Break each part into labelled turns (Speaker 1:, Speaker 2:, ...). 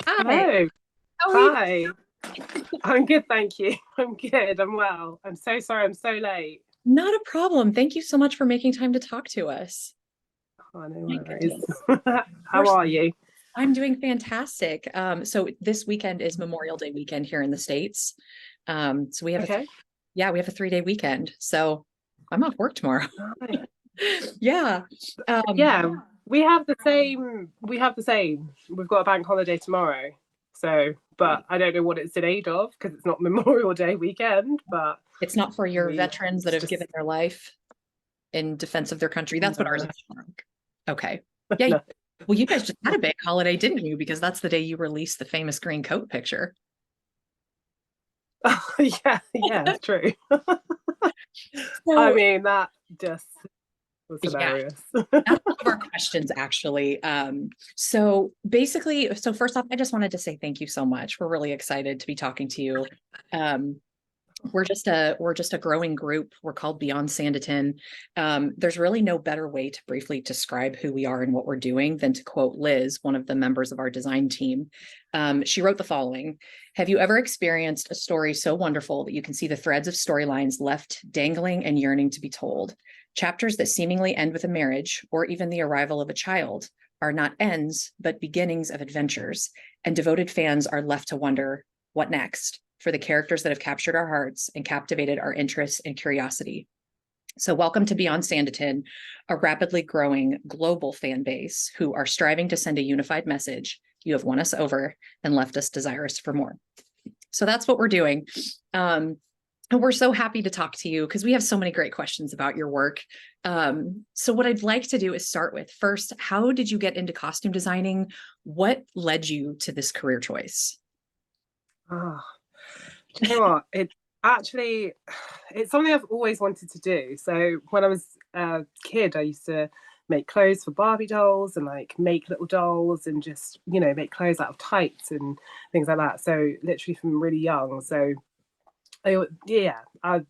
Speaker 1: Hi,
Speaker 2: Hello.
Speaker 1: how are you?
Speaker 2: Hi. I'm good, thank you. I'm good. I'm well. I'm so sorry I'm so late.
Speaker 1: Not a problem. Thank you so much for making time to talk to us.
Speaker 2: Oh, no
Speaker 1: My
Speaker 2: worries.
Speaker 1: goodness.
Speaker 2: How are you?
Speaker 1: I'm doing fantastic. So this weekend is Memorial Day weekend here in the States. So we have
Speaker 2: Okay.
Speaker 1: we have a 3-day weekend. So I'm off work tomorrow.
Speaker 2: Nice.
Speaker 1: Yeah. Um,
Speaker 2: Yeah, we have the same. We have the same. We've got a bank holiday tomorrow. So, but I don't know what it's in aid of because it's not Memorial Day weekend, but
Speaker 1: it's not for your
Speaker 2: we
Speaker 1: veterans that
Speaker 2: it's
Speaker 1: have
Speaker 2: just
Speaker 1: given their life in defense of their country. That's what ours
Speaker 2: no,
Speaker 1: is tomorrow. Okay. Yeah.
Speaker 2: no.
Speaker 1: Well, you guys just had a bank holiday, didn't you? Because that's the day you released the famous green coat picture.
Speaker 2: Yeah, yeah, it's true. I
Speaker 1: So
Speaker 2: mean, that just was
Speaker 1: yeah,
Speaker 2: hilarious.
Speaker 1: that's one of our questions, actually. So first off, I just wanted to say thank you so much. We're really excited to be talking to you. Um, we're just a growing group. We're called Beyond Sanditon. There's really no better way to briefly describe who we are and what we're doing than to quote Liz, one of the members of our design team. She wrote the following: Have you ever experienced a story so wonderful that you can see the threads of storylines left dangling and yearning to be told? Chapters that seemingly end with a marriage or even the arrival of a child are not ends, but beginnings of adventures, and devoted fans are left to wonder what next for the characters that have captured our hearts and captivated our interest and curiosity. So, welcome to Beyond Sanditon, a rapidly growing global fan base who are striving to send a unified message. You have won us over and left us desirous for more. So, that's what we're doing. And we're so happy to talk to you because we have so many great questions about your work. So, what I'd like to do is start with first, how did you get into costume designing? What led you to this career choice?
Speaker 2: Oh, do you know what? Actually, it's something I've always wanted to do. So when I was a kid, I used to make clothes for Barbie dolls and like make little dolls and just, make clothes out of tights and things like that. So literally from really young. So yeah, I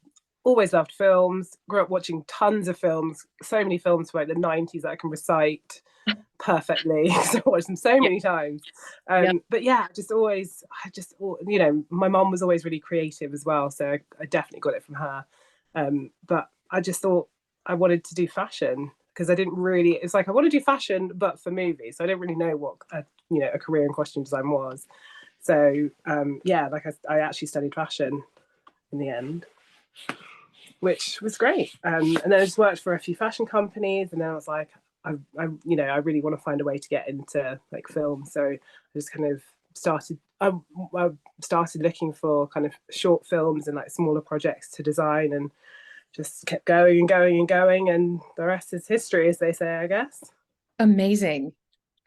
Speaker 2: always loved films, grew up watching tons of films, so many films from like the 90s that I can recite perfectly because I watched them so
Speaker 1: Yep.
Speaker 2: many times.
Speaker 1: Yep.
Speaker 2: But yeah, my mom was always really creative as well, so I definitely got it from her. But I just thought I wanted to do fashion because I didn't really. It's like I want to do fashion, but for movies. So I didn't really know what a career in costume design was. So yeah, like I actually studied fashion in the end, which was great. And then I just worked for a few fashion companies, and then I was like, I really want to find a way to get into like film. So I just kind of started. I started looking for kind of short films and like smaller projects to design, and just kept going and going and going, and the rest is history, as they say, I guess.
Speaker 1: Amazing.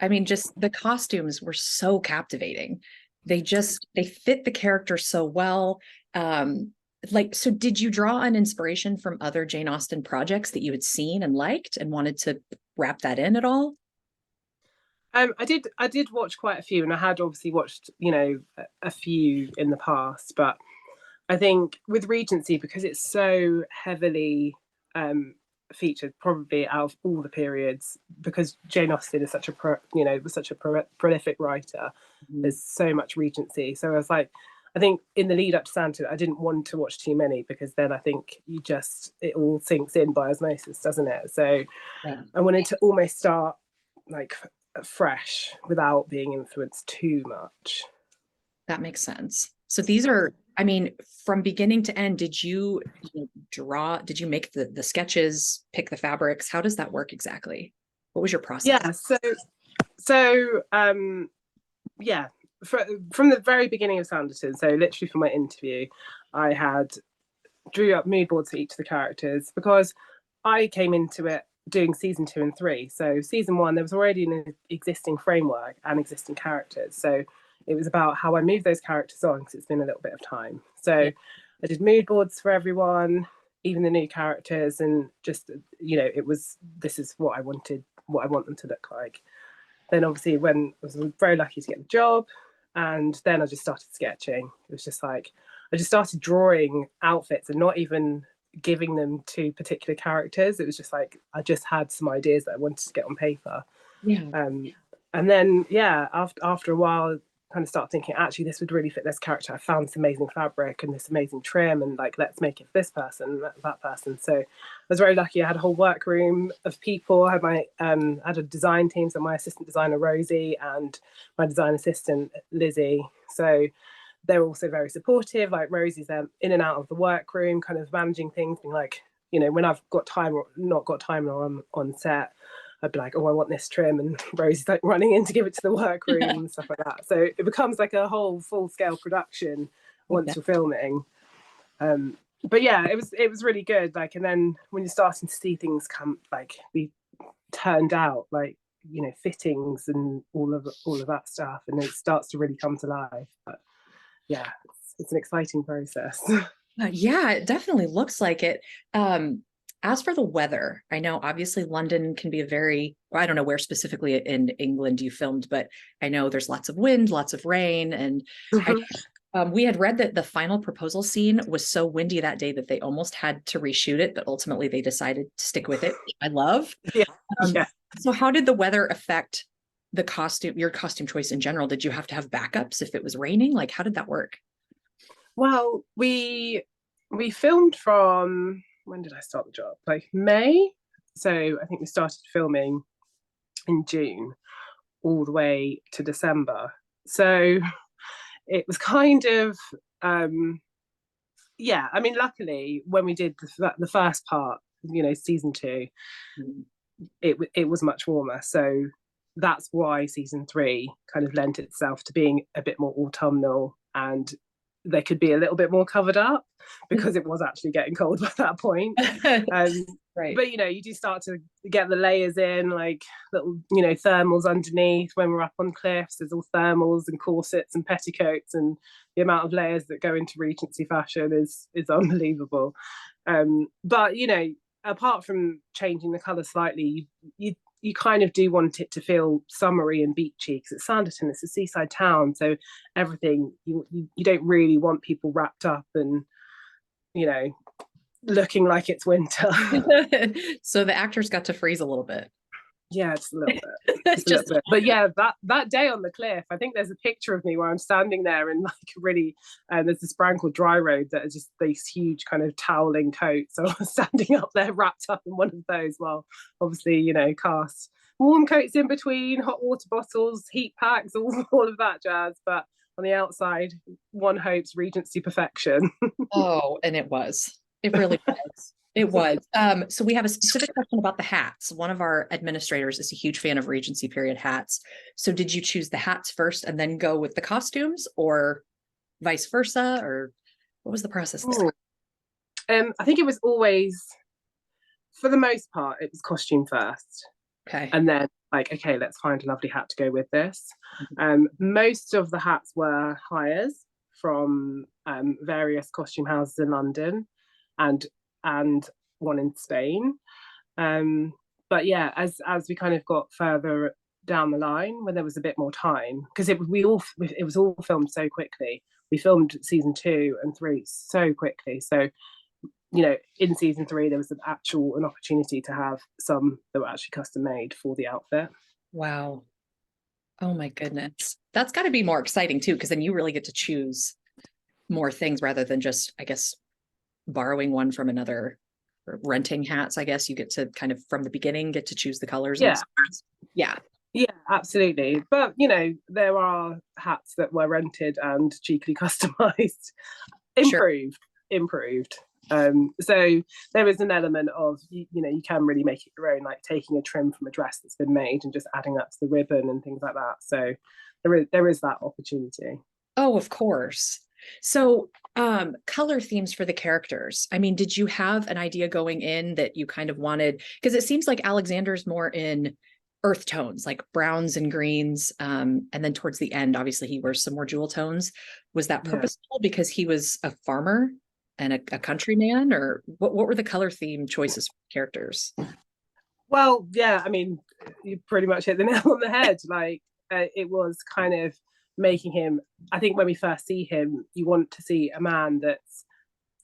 Speaker 1: I mean, just the costumes were so captivating. They fit the character so well. So did you draw on inspiration from other Jane Austen projects that you had seen and liked and wanted to wrap that in at all?
Speaker 2: I did watch quite a few, and I had obviously watched a few in the past, but I think with Regency, because it's so heavily featured, probably out of all the periods, because Jane Austen is was such a prolific writer.
Speaker 1: Mhm.
Speaker 2: There's so much Regency, so I was like, I think in the lead up to Santa, I didn't want to watch too many because then I think it all sinks in by osmosis, doesn't it? So
Speaker 1: Yeah,
Speaker 2: I wanted to almost start like fresh without being influenced too much.
Speaker 1: that makes sense. So these are, I mean, from beginning to end, did you make the sketches, pick the fabrics? How does that work exactly? What was your process?
Speaker 2: Yeah, so yeah, from the very beginning of Sanditon, so literally from my interview, I had drew up mood boards for each of the characters because I came into it doing season 2 and 3. So season 1, there was already an existing framework and existing characters. So it was about how I moved those characters on because it's been a little bit of time. So
Speaker 1: Yeah.
Speaker 2: I did mood boards for everyone, even the new characters, and just it was this is what I wanted, what I want them to look like. Then obviously when I was very lucky to get the job, and then I just started sketching. It was just like I just started drawing outfits and not even giving them to particular characters. It was just like I just had some ideas that I wanted to get on paper.
Speaker 1: Yeah.
Speaker 2: Um, and then yeah, after a while, kind of start thinking, actually, this would really fit this character. I found this amazing fabric and this amazing trim, and like, let's make it this person, that person. So I was very lucky. I had a whole workroom of people. I had my I had a design team, so my assistant designer Rosie and my design assistant Lizzie. So they're also very supportive. Like Rosie's in and out of the workroom, kind of managing things, being like, you know, when I've got time or not got time or I'm on set, I'd be like, oh, I want this trim, and Rosie's like running in to give it to the workroom and stuff like that. So it becomes like a whole full-scale production once you're filming. But yeah, it was really good. Like, and then when you're starting to see things come, like, be turned out, like, you know, fittings and all of that stuff, and it starts to really come to life. But yeah, it's an exciting process.
Speaker 1: Yeah, it definitely looks like it. As for the weather, I know obviously London can be a very, I don't know where specifically in England you filmed, but I know there's lots of wind, lots of rain. And we had read that the final proposal scene was so windy that day that they almost had to reshoot it, but ultimately they decided to stick with it. I love.
Speaker 2: Yeah.
Speaker 1: So how did the weather affect the costume, your costume choice in general? Did you have to have backups if it was raining? Like, how did that work?
Speaker 2: Well, we filmed from, when did I start the job? Like May. So I think we started filming in June all the way to December. So it was kind of, yeah, I mean, luckily when we did the first part, you know, season 2, it was much warmer. So that's why season 3 kind of lent itself to being a bit more autumnal, and they could be a little bit more covered up because it was actually getting cold by that point.
Speaker 1: Right.
Speaker 2: But, you know, you do start to get the layers in, like little, you know, thermals underneath. When we're up on cliffs, there's all thermals and corsets and petticoats, and the amount of layers that go into Regency fashion is unbelievable. But, you know, apart from changing the colour slightly, you kind of do want it to feel summery and beachy, because it's Sanditon, it's a seaside town, so everything, you don't really want people wrapped up and, you know, looking like it's winter.
Speaker 1: So the actors got to freeze a little bit.
Speaker 2: Yeah, just a little bit. Just a little bit. But yeah, that day on the cliff, I think there's a picture of me where I'm standing there in like really, there's this brand called Dry Road that are just these huge kind of toweling coats. So I was standing up there wrapped up in one of those, while obviously, you know, cast warm coats in between, hot water bottles, heat packs, all of that jazz. But on the outside, one hopes Regency perfection.
Speaker 1: Oh, and it was. It really was. It was. So we have a specific question about the hats. One of our administrators is a huge fan of Regency period hats. So did you choose the hats first and then go with the costumes, or vice versa, or what was the process there?
Speaker 2: I think it was always, for the most part, it was costume first.
Speaker 1: Okay.
Speaker 2: And then like, okay, let's find a lovely hat to go with this. Most of the hats were hires from various costume houses in London, and one in Spain. But yeah, as we kind of got further down the line, when there was a bit more time, because it was all filmed so quickly. We filmed season 2 and 3 so quickly. So, you know, in season 3 there was an opportunity to have some that were actually custom made for the outfit.
Speaker 1: Wow. Oh my goodness. That's got to be more exciting too, because then you really get to choose more things rather than just, I guess, borrowing one from another, or renting hats. I guess you get to kind of from the beginning get to choose the colors.
Speaker 2: Yeah.
Speaker 1: Yeah.
Speaker 2: Yeah, absolutely. But, you know, there are hats that were rented and cheekily customized, improved. So there is an element of, you know, you can really make it your own, like taking a trim from a dress that's been made and just adding that to the ribbon and things like that. So there is that opportunity.
Speaker 1: Oh, of course. So color themes for the characters. I mean, did you have an idea going in that you kind of wanted, because it seems like Alexander's more in earth tones, like browns and greens. And then towards the end, obviously he wears some more jewel tones. Was that purposeful because he was a farmer and a countryman, or what were the color theme choices for characters?
Speaker 2: Well, yeah, I mean, you pretty much hit the nail on the head. Like it was kind of making him, I think when we first see him, you want to see a man that's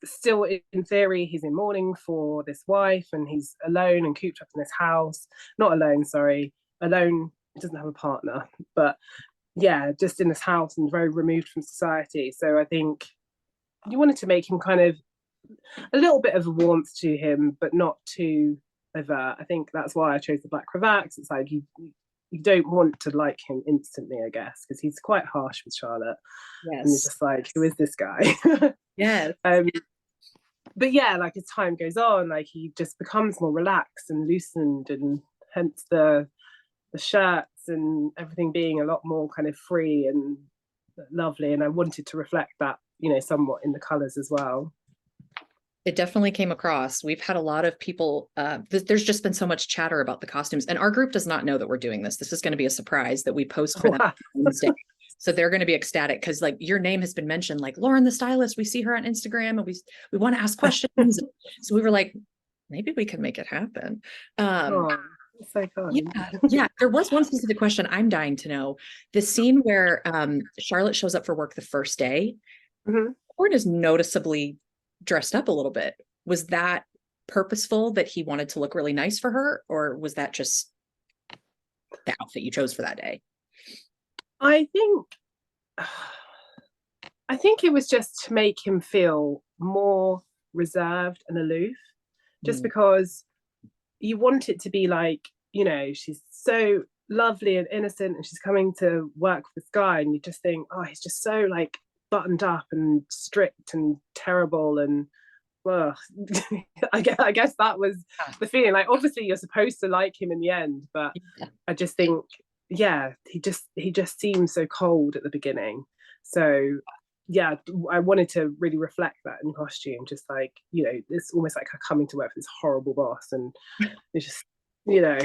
Speaker 2: still, in theory, he's in mourning for this wife and he's alone and cooped up in this house. Not alone, sorry, alone, he doesn't have a partner, but yeah, just in this house and very removed from society. So I think you wanted to make him kind of a little bit of a warmth to him, but not too overt. I think that's why I chose the black cravat. It's like you don't want to like him instantly, I guess, because he's quite harsh with Charlotte. Yes. And you're just like, who is this guy?
Speaker 1: Yeah.
Speaker 2: But yeah, like as time goes on, like he just becomes more relaxed and loosened, and hence the shirts and everything being a lot more kind of free and lovely. And I wanted to reflect that, you know, somewhat in the colours as well.
Speaker 1: It definitely came across. We've had a lot of people, there's just been so much chatter about the costumes, and our group does not know that we're doing this. This is going to be a surprise that we post for them on Wednesday. So they're going to be ecstatic because like your name has been mentioned, like Lauren the stylist. We see her on Instagram and we want to ask questions. So we were like, maybe we can make it happen.
Speaker 2: So
Speaker 1: yeah, there was one specific question I'm dying to know. The scene where Charlotte shows up for work the first day, Gordon is noticeably dressed up a little bit. Was that purposeful, that he wanted to look really nice for her, or was that just the outfit you chose for that day?
Speaker 2: I think it was just to make him feel more reserved and aloof, just because you want it to be like, you know, she's so lovely and innocent and she's coming to work with this guy, and you just think, oh, he's just so like buttoned up and strict and terrible. And well, I guess that was the feeling. Like obviously you're supposed to like him in the end, but I just think, yeah, he just seems so cold at the beginning. So yeah, I wanted to really reflect that in costume, just like, you know, it's almost like her coming to work for this horrible boss, and it's just, you know,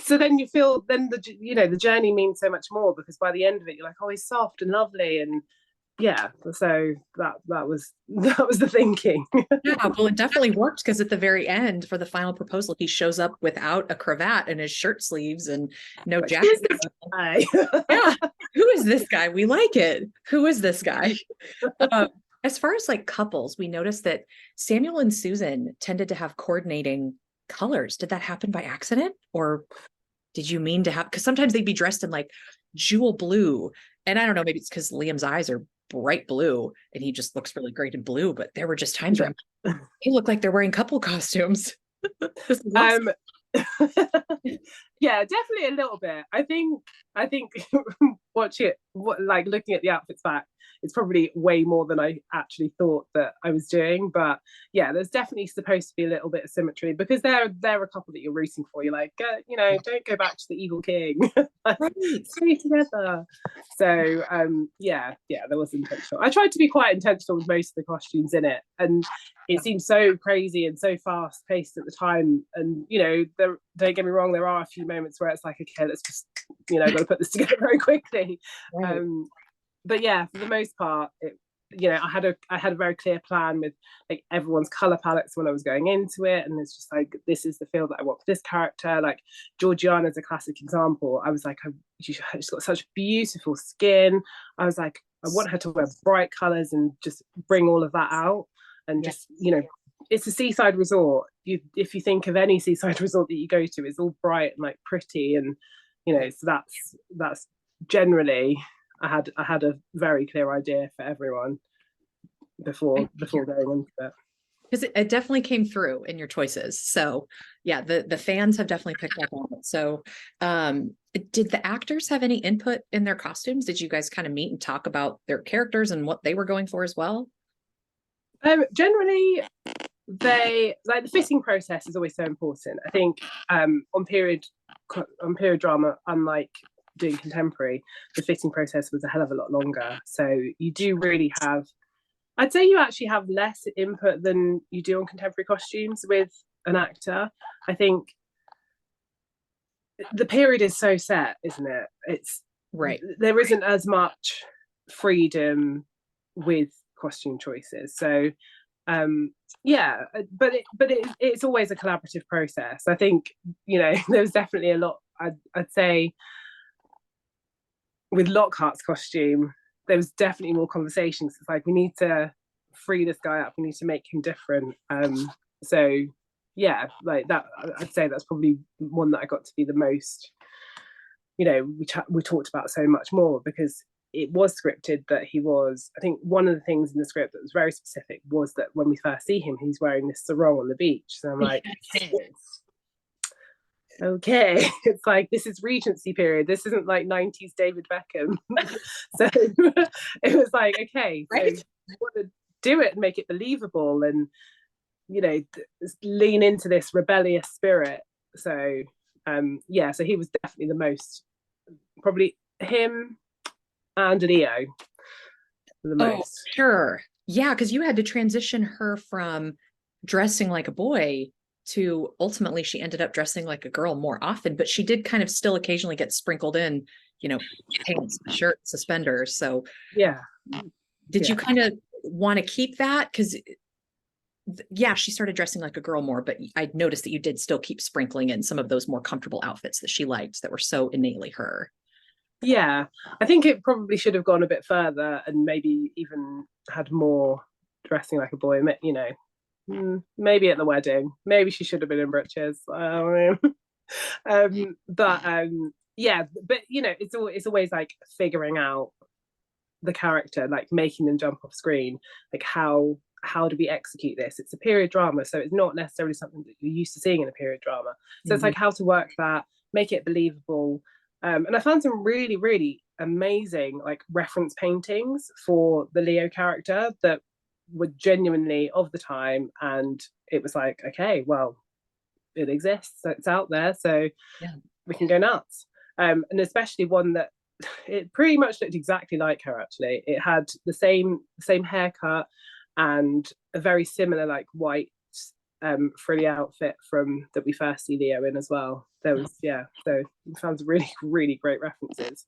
Speaker 2: so then you feel then the journey means so much more, because by the end of it you're like, oh, he's soft and lovely. And yeah, so that was the thinking.
Speaker 1: Yeah, well, it definitely worked, because at the very end for the final proposal, he shows up without a cravat and his shirt sleeves and no jacket. Yeah, who is this guy? We like it. Who is this guy? As far as like couples, we noticed that Samuel and Susan tended to have coordinating colors. Did that happen by accident, or did you mean to have? Because sometimes they'd be dressed in like jewel blue, and I don't know, maybe it's because Liam's eyes are bright blue and he just looks really great in blue, but there were just times where they look like they're wearing couple costumes.
Speaker 2: Awesome. Yeah, definitely a little bit. I think looking at the outfits back, it's probably way more than I actually thought that I was doing. But yeah, there's definitely supposed to be a little bit of symmetry, because they're a couple that you're rooting for. You're like, you know, don't go back to the evil king. Stay together. So yeah, there was intentional. I tried to be quite intentional with most of the costumes in it, and it seemed so crazy and so fast paced at the time. And you know, don't get me wrong, there are a few moments where it's like, okay, let's just, you know, got to put this together very quickly. Right. But yeah, for the most part, you know, I had a very clear plan with like everyone's color palettes when I was going into it, and it's just like, this is the feel that I want for this character. Like Georgiana's a classic example. I was like, she's got such beautiful skin. I was like, I want her to wear bright colors and just bring all of that out. And just, you know, it's a seaside resort. If you think of any seaside resort that you go to, it's all bright and like pretty, and you know, so that's generally. I had a very clear idea for everyone before going into it.
Speaker 1: Because it definitely came through in your choices. So yeah, the fans have definitely picked up on it. So did the actors have any input in their costumes? Did you guys kind of meet and talk about their characters and what they were going for as well?
Speaker 2: Generally, they like the fitting process is always so important. I think on period drama, unlike doing contemporary, the fitting process was a hell of a lot longer. So you do really have, I'd say you actually have less input than you do on contemporary costumes with an actor. I think the period is so set, isn't it? It's
Speaker 1: right.
Speaker 2: There isn't as much freedom with costume choices. So yeah, but it's always a collaborative process. I think, you know, there's definitely a lot, I'd say with Lockhart's costume, there was definitely more conversations. It's like, we need to free this guy up, we need to make him different. So yeah, like that, I'd say that's probably one that I got to be the most you know, we talked about so much more, because it was scripted that he was, I think one of the things in the script that was very specific was that when we first see him, he's wearing this sarong on the beach. So I'm like, okay, it's like, this is Regency period. This isn't like 90s David Beckham. So it was like, okay, so
Speaker 1: Right?
Speaker 2: you want to do it and make it believable, and, you know, lean into this rebellious spirit. So yeah, so he was definitely the most, probably him and Leo the most.
Speaker 1: Sure. Yeah, because you had to transition her from dressing like a boy to ultimately she ended up dressing like a girl more often, but she did kind of still occasionally get sprinkled in, you know, pants, shirt, suspenders. So
Speaker 2: Yeah.
Speaker 1: did you kind of want to keep that? Because yeah, she started dressing like a girl more, but I noticed that you did still keep sprinkling in some of those more comfortable outfits that she liked that were so innately her.
Speaker 2: Yeah, I think it probably should have gone a bit further and maybe even had more dressing like a boy, you know, maybe at the wedding. Maybe she should have been in breeches. Yeah, but you know, it's always like figuring out the character, like making them jump off screen. Like how do we execute this? It's a period drama, so it's not necessarily something that you're used to seeing in a period drama. So it's like how to work that, make it believable. And I found some really, really amazing like reference paintings for the Leo character that were genuinely of the time, and it was like, okay, well, it exists, so it's out there, so
Speaker 1: Yeah.
Speaker 2: we can go nuts. And especially one that it pretty much looked exactly like her. Actually, it had the same haircut and a very similar like white frilly outfit from that we first see Leo in as well. There was, yeah, so we found some really, really great references.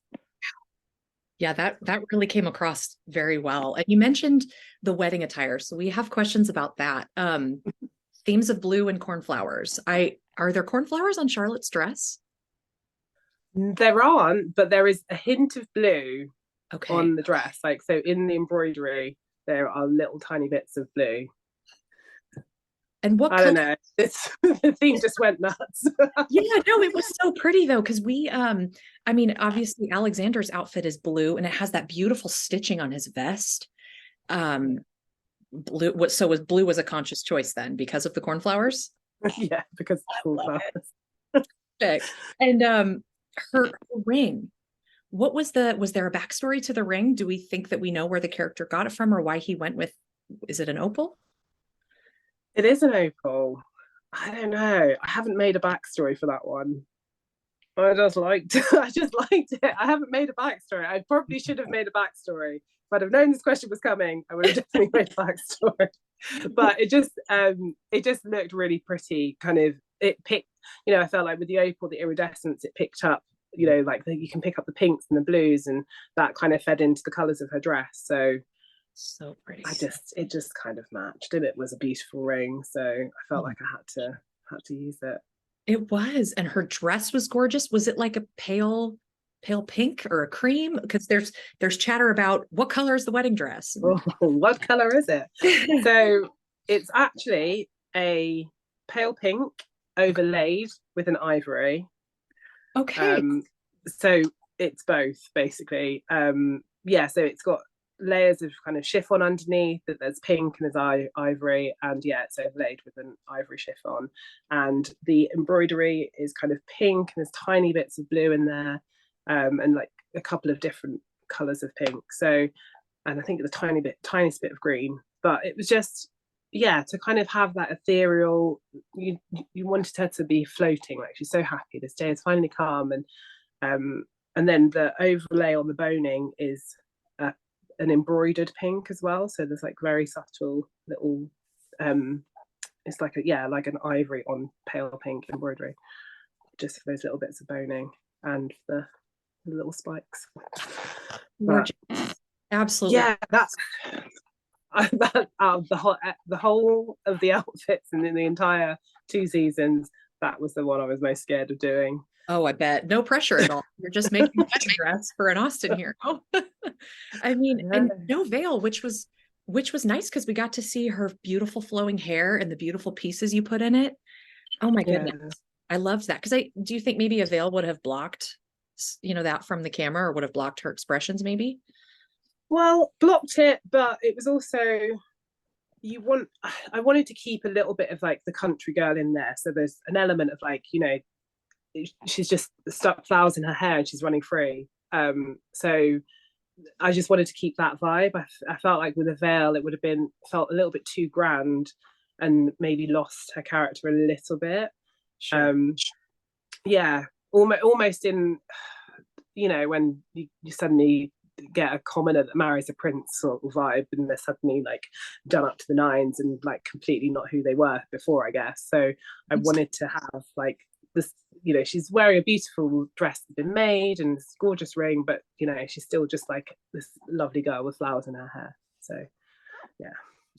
Speaker 1: Yeah, that really came across very well. And you mentioned the wedding attire, so we have questions about that. Themes of blue and cornflowers. Are there cornflowers on Charlotte's dress?
Speaker 2: There aren't, but there is a hint of blue
Speaker 1: Okay.
Speaker 2: on the dress. Like, so in the embroidery, there are little tiny bits of blue.
Speaker 1: And what
Speaker 2: I don't know. The theme just went nuts.
Speaker 1: Yeah, no, it was so pretty though, because we I mean, obviously Alexander's outfit is blue and it has that beautiful stitching on his vest. Blue what so was blue was a conscious choice then because of the cornflowers?
Speaker 2: Yeah, because it's cool flowers.
Speaker 1: And her ring. What was there a backstory to the ring? Do we think that we know where the character got it from or why he went with, is it an opal?
Speaker 2: It is an opal. I don't know. I haven't made a backstory for that one. I just liked I just liked it. I haven't made a backstory. I probably should have made a backstory. If I'd have known this question was coming, I would have definitely made a backstory. But it just looked really pretty. Kind of it picked, you know, I felt like with the opal, the iridescence, it picked up, you know, like you can pick up the pinks and the blues, and that kind of fed into the colours of her dress.
Speaker 1: So pretty.
Speaker 2: It just kind of matched, and it was a beautiful ring. So I felt like I had to use it.
Speaker 1: It was, and her dress was gorgeous. Was it like a pale pink or a cream? Because there's chatter about what color is the wedding dress.
Speaker 2: Oh, what color is it? So it's actually a pale pink overlaid with an ivory.
Speaker 1: Okay.
Speaker 2: So it's both basically. Yeah, so it's got layers of kind of chiffon underneath, that there's pink and there's ivory, and yeah, it's overlaid with an ivory chiffon, and the embroidery is kind of pink and there's tiny bits of blue in there, and like a couple of different colors of pink. So, and I think the tiniest bit of green, but it was just, yeah, to kind of have that ethereal, you wanted her to be floating, like she's so happy this day has finally come. And then the overlay on the boning is an embroidered pink as well, so there's like very subtle little it's like like an ivory on pale pink embroidery, just for those little bits of boning and the little spikes.
Speaker 1: But, absolutely.
Speaker 2: Yeah, that's the whole of the outfits and in the entire 2 seasons, that was the one I was most scared of doing.
Speaker 1: Oh, I bet. No pressure at all. You're just making a dress for an Austen hero. I mean, and no veil, which was nice because we got to see her beautiful flowing hair and the beautiful pieces you put in it. Oh my goodness. I loved that. Because do you think maybe a veil would have blocked that from the camera, or would have blocked her expressions maybe?
Speaker 2: Well, blocked it, but it was also I wanted to keep a little bit of like the country girl in there. So there's an element of like, she's just stuck flowers in her hair and she's running free. So I just wanted to keep that vibe. I felt like with a veil, it would have felt a little bit too grand and maybe lost her character a little bit.
Speaker 1: Sure.
Speaker 2: Yeah, almost in, when you suddenly get a commoner that marries a prince sort of vibe, and they're suddenly like done up to the nines and like completely not who they were before, I guess. So I wanted to have like this, she's wearing a beautiful dress that's been made and this gorgeous ring, but she's still just like this lovely girl with flowers in her hair. So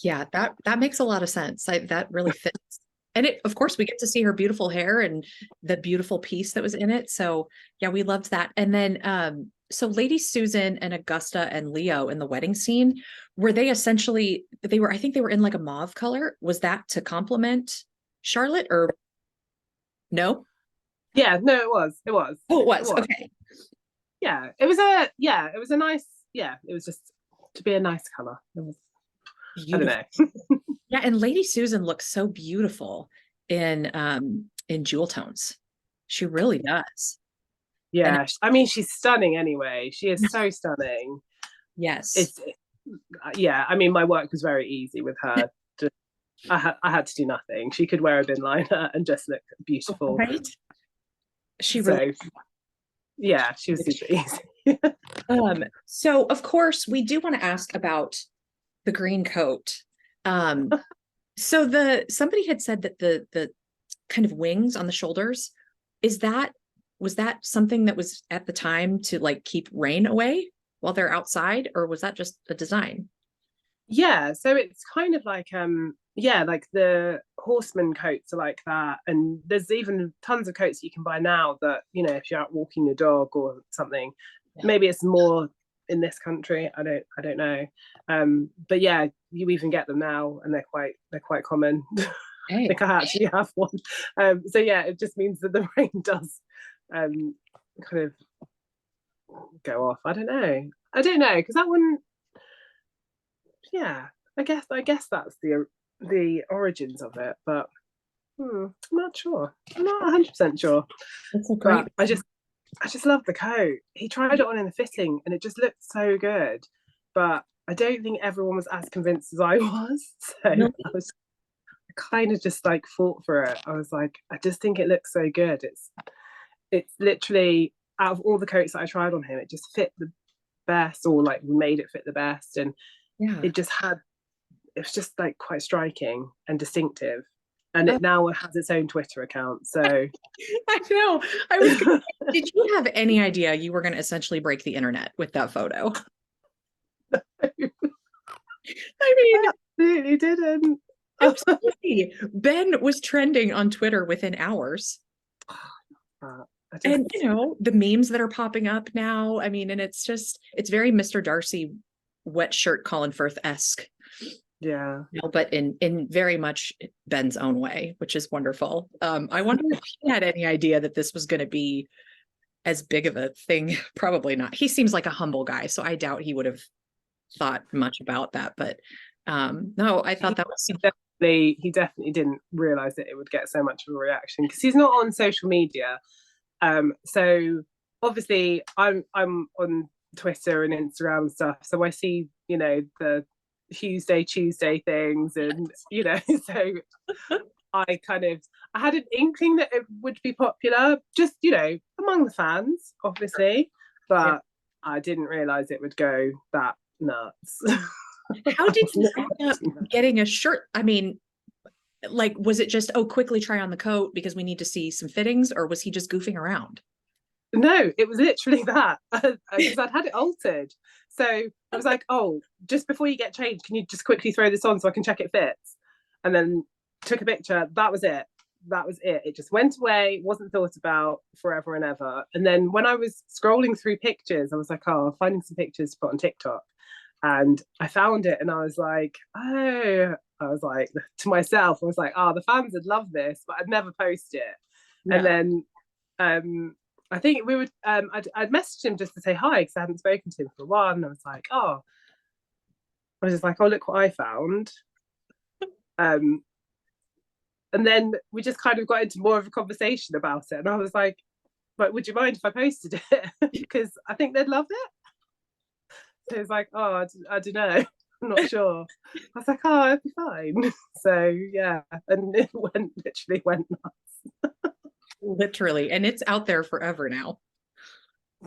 Speaker 1: yeah, that makes a lot of sense. That really fits. And of course, we get to see her beautiful hair and the beautiful piece that was in it. So yeah, we loved that. And then so Lady Susan and Augusta and Leo in the wedding scene, were they essentially, I think they were in like a mauve color. Was that to complement Charlotte, or no?
Speaker 2: Yeah, no, it was.
Speaker 1: Oh, it was. Okay.
Speaker 2: Yeah, it was a nice, it was just to be a nice color. It was, beautiful. I don't know.
Speaker 1: Yeah, and Lady Susan looks so beautiful in jewel tones. She really does.
Speaker 2: Yeah, I mean, she's stunning anyway. She is so stunning.
Speaker 1: Yes.
Speaker 2: I mean, my work was very easy with her. I had to do nothing. She could wear a bin liner and just look beautiful.
Speaker 1: Right? She really.
Speaker 2: Yeah, she was super easy.
Speaker 1: So of course we do want to ask about the green coat. So somebody had said that the kind of wings on the shoulders, was that something that was at the time to like keep rain away while they're outside, or was that just a design?
Speaker 2: Yeah, so it's kind of like like the horseman coats are like that, and there's even tons of coats you can buy now that if you're out walking your dog or something, maybe it's more in this country. I don't know, but yeah, you even get them now, and they're quite common. Hey. I think I actually have one. So yeah, it just means that the rain does kind of go off. I don't know because that one. Yeah, I guess that's the origins of it, but I'm not sure. I'm not 100% sure.
Speaker 1: That's a great.
Speaker 2: But I just love the coat. He tried it on in the fitting, and it just looked so good. But I don't think everyone was as convinced as I was. So I kind of just like fought for it. I was like, I just think it looks so good. It's literally out of all the coats that I tried on him, it just fit the best, or like made it fit the best, and it was just like quite striking and distinctive, and it now has its own Twitter account. So
Speaker 1: I know. Did you have any idea you were going to essentially break the internet with that photo? I mean,
Speaker 2: absolutely didn't.
Speaker 1: Absolutely. Ben was trending on Twitter within hours. And the memes that are popping up now, I mean, and it's very Mr. Darcy wet shirt Colin Firth-esque.
Speaker 2: Yeah.
Speaker 1: But in very much Ben's own way, which is wonderful. I wonder if he had any idea that this was going to be as big of a thing. Probably not. He seems like a humble guy, so I doubt he would have thought much about that. But no, I thought that was
Speaker 2: he definitely didn't realize that it would get so much of a reaction, because he's not on social media. So obviously I'm on Twitter and Instagram and stuff, so I see the Tuesday things, and so I had an inkling that it would be popular, just among the fans, obviously, but I didn't realize it would go that nuts.
Speaker 1: How did you end up getting a shirt? I mean, like, was it just, quickly try on the coat because we need to see some fittings, or was he just goofing around?
Speaker 2: No, it was literally that, because I'd had it altered. So I was like, just before you get changed, can you just quickly throw this on so I can check it fits? And then took a picture. That was it. It just went away, wasn't thought about forever and ever. And then when I was scrolling through pictures, I was like, finding some pictures to put on TikTok. And I found it, and I was like, to myself, I was like, the fans would love this, but I'd never post it. Yeah. And then I think we would. I'd messaged him just to say hi because I hadn't spoken to him for a while, and I was like, oh, I was just like, oh, look what I found. And then we just kind of got into more of a conversation about it, and I was like, would you mind if I posted it? Because I think they'd love it. So it was like, oh, I don't know. I'm not sure. I was like, oh, it'd be fine. So yeah, and it literally went nuts.
Speaker 1: Literally, and it's out there forever now.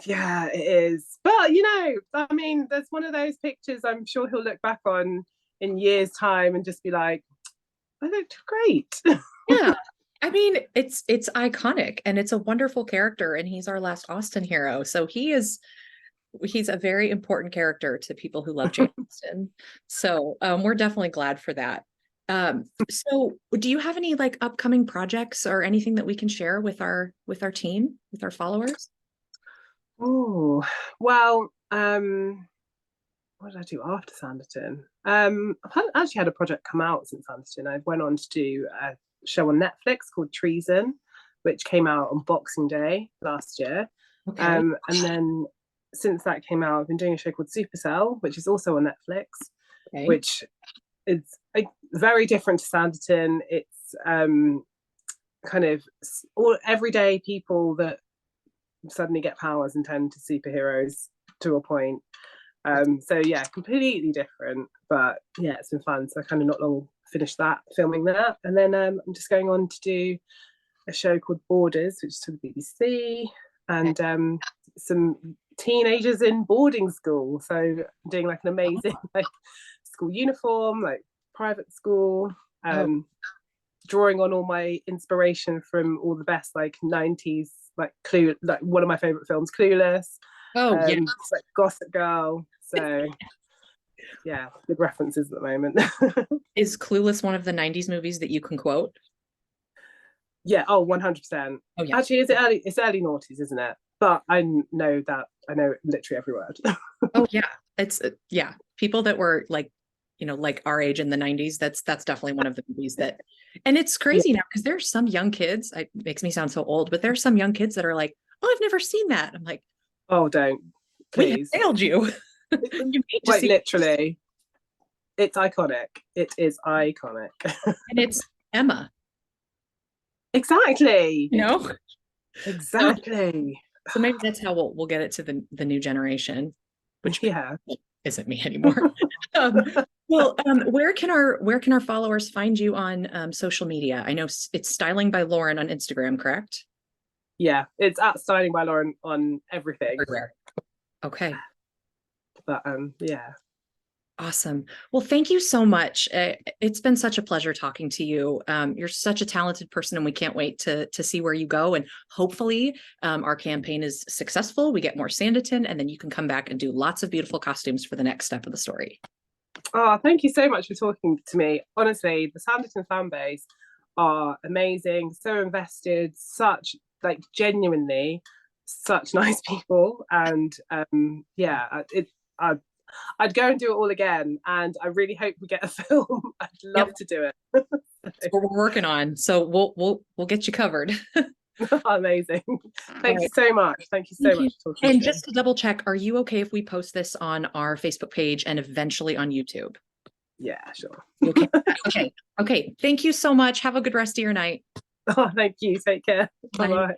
Speaker 2: Yeah, it is. But you know, I mean, there's one of those pictures I'm sure he'll look back on in years' time and just be like, I looked great.
Speaker 1: Yeah. I mean, it's iconic and it's a wonderful character, and he's our last Austen hero. So he's a very important character to people who love Jane Austen. So we're definitely glad for that. So do you have any like upcoming projects or anything that we can share with our team, with our followers?
Speaker 2: Oh, well, what did I do after Sanditon? Actually had a project come out since Sanditon. I went on to do a show on Netflix called Treason, which came out on Boxing Day last year.
Speaker 1: Okay.
Speaker 2: And then since that came out, I've been doing a show called Supercell, which is also on Netflix,
Speaker 1: Okay.
Speaker 2: which is very different to Sanditon. It's kind of all everyday people that suddenly get powers and turn into superheroes to a point. So yeah, completely different, but yeah, it's been fun. So I kind of not long finished filming that, and then I'm just going on to do a show called Borders, which is to the BBC, and some teenagers in boarding school. So I'm doing like an amazing like school uniform, like private school, drawing on all my inspiration from all the best like 90s, like like one of my favorite films, Clueless.
Speaker 1: Yeah.
Speaker 2: It's like Gossip Girl. So yeah, good references at the moment.
Speaker 1: Is Clueless one of the 90s movies that you can quote?
Speaker 2: Yeah, 100%.
Speaker 1: Oh yeah.
Speaker 2: Actually, it's early noughties, isn't it? But I know literally every word.
Speaker 1: Oh yeah. It's yeah. People that were like, like our age in the 90s, that's definitely one of the movies that, and it's crazy now because there's some young kids, it makes me sound so old, but there's some young kids that are like, oh, I've never seen that. I'm like,
Speaker 2: oh, don't. Please.
Speaker 1: We failed you. You need to
Speaker 2: like
Speaker 1: see
Speaker 2: literally. It's iconic. It is iconic.
Speaker 1: And it's Emma.
Speaker 2: Exactly.
Speaker 1: Exactly. So maybe that's how we'll get it to the new generation, which isn't me anymore. Where can our followers find you on social media? I know it's Styling by Lauren on Instagram, correct?
Speaker 2: Yeah, it's at Styling by Lauren on everything.
Speaker 1: Everywhere. Okay.
Speaker 2: But yeah.
Speaker 1: Awesome. Well, thank you so much. It's been such a pleasure talking to you. You're such a talented person, and we can't wait to see where you go. And hopefully our campaign is successful. We get more Sanditon, and then you can come back and do lots of beautiful costumes for the next step of the story.
Speaker 2: Oh, thank you so much for talking to me. Honestly, the Sanditon fan base are amazing, so invested, such like genuinely such nice people. And yeah, I'd go and do it all again, and I really hope we get a film. I'd love to do it.
Speaker 1: That's what we're working on, so we'll get you covered.
Speaker 2: Amazing. Thank you so much. Thank you so much.
Speaker 1: And just to double check, are you okay if we post this on our Facebook page and eventually on YouTube?
Speaker 2: Yeah, sure.
Speaker 1: Okay. Thank you so much. Have a good rest of your night.
Speaker 2: Oh, thank you. Take care. Bye-bye.